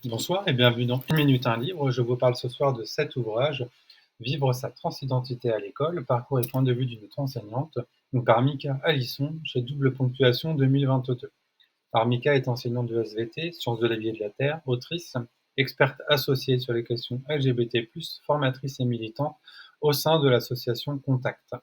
Bonsoir et bienvenue dans 1 minute un livre. Je vous parle ce soir de cet ouvrage, Vivre sa transidentité à l'école, parcours et point de vue d'une autre enseignante, donc par Mika Alisson, chez Double Ponctuation 2022. Alors Mika est enseignante de SVT, sciences de la vie et de la Terre, autrice, experte associée sur les questions LGBT+, formatrice et militante au sein de l'association Contact.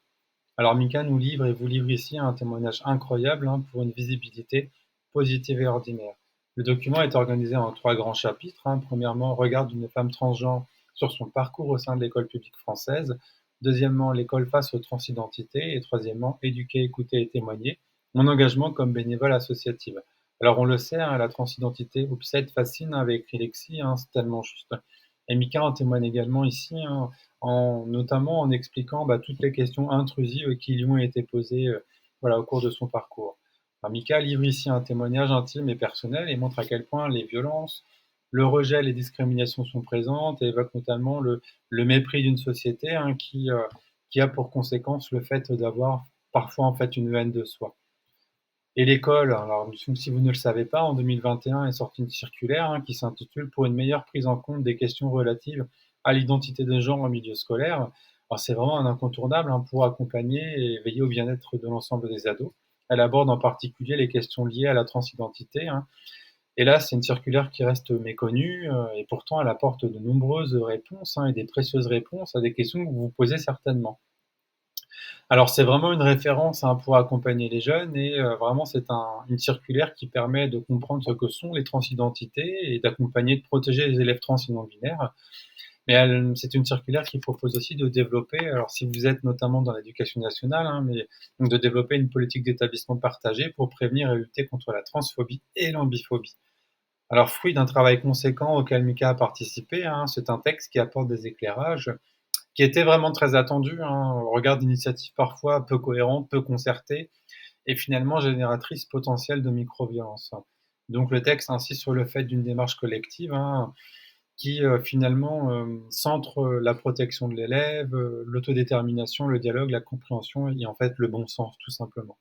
Alors Mika nous livre et vous livre ici un témoignage incroyable pour une visibilité positive et ordinaire. Le document est organisé en 3 grands chapitres. Premièrement, regard d'une femme transgenre sur son parcours au sein de l'école publique française. Deuxièmement, l'école face aux transidentités. Et troisièmement, éduquer, écouter et témoigner. Mon engagement comme bénévole associative. Alors on le sait, la transidentité obsède, fascine, avait écrit Lexi, c'est tellement juste. Et Mika en témoigne également ici, notamment en expliquant toutes les questions intrusives qui lui ont été posées au cours de son parcours. Alors, Mika livre ici un témoignage intime et personnel et montre à quel point les violences, le rejet, les discriminations sont présentes et évoque notamment le mépris d'une société qui a pour conséquence le fait d'avoir parfois en fait une haine de soi. Et l'école, alors si vous ne le savez pas, en 2021 est sortie une circulaire qui s'intitule Pour une meilleure prise en compte des questions relatives à l'identité de genre en milieu scolaire. Alors c'est vraiment un incontournable pour accompagner et veiller au bien-être de l'ensemble des ados. Elle aborde en particulier les questions liées à la transidentité. Et là, c'est une circulaire qui reste méconnue et pourtant elle apporte de nombreuses réponses et des précieuses réponses à des questions que vous vous posez certainement. Alors c'est vraiment une référence pour accompagner les jeunes et vraiment c'est une circulaire qui permet de comprendre ce que sont les transidentités et d'accompagner, de protéger les élèves trans et non binaires. Mais c'est une circulaire qui propose aussi de développer, alors si vous êtes notamment dans l'éducation nationale, mais donc de développer une politique d'établissement partagée pour prévenir et lutter contre la transphobie et l'ambiphobie. Alors fruit d'un travail conséquent auquel Mika a participé, c'est un texte qui apporte des éclairages qui était vraiment très attendu, au regard d'initiatives parfois peu cohérentes, peu concertées et finalement génératrices potentielles de micro-violences. Donc le texte insiste sur le fait d'une démarche collective qui finalement centre la protection de l'élève, l'autodétermination, le dialogue, la compréhension et en fait le bon sens tout simplement.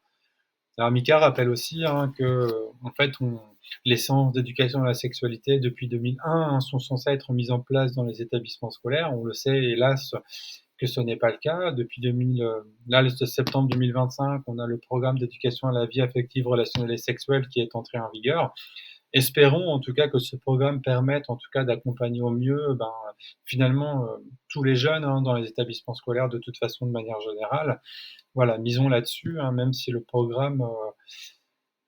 Alors Mika rappelle aussi que en fait, les séances d'éducation à la sexualité depuis 2001 sont censées être mises en place dans les établissements scolaires. On le sait hélas que ce n'est pas le cas. Depuis 2000, là, le septembre 2025, on a le programme d'éducation à la vie affective, relationnelle et sexuelle qui est entré en vigueur. Espérons en tout cas que ce programme permette en tout cas d'accompagner au mieux finalement tous les jeunes dans les établissements scolaires de toute façon de manière générale. Voilà, misons là-dessus, même si le programme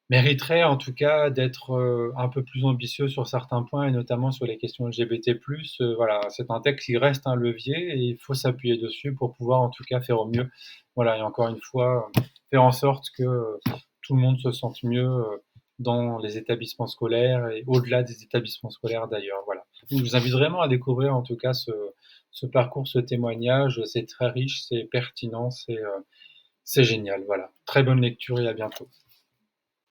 mériterait en tout cas d'être un peu plus ambitieux sur certains points et notamment sur les questions LGBT+. Voilà, c'est un texte qui reste un levier et il faut s'appuyer dessus pour pouvoir en tout cas faire au mieux. Voilà, et encore une fois, faire en sorte que tout le monde se sente mieux dans les établissements scolaires et au-delà des établissements scolaires d'ailleurs. Voilà. Donc, je vous invite vraiment à découvrir en tout cas ce parcours, ce témoignage. C'est très riche, c'est pertinent, c'est génial. Voilà. Très bonne lecture et à bientôt.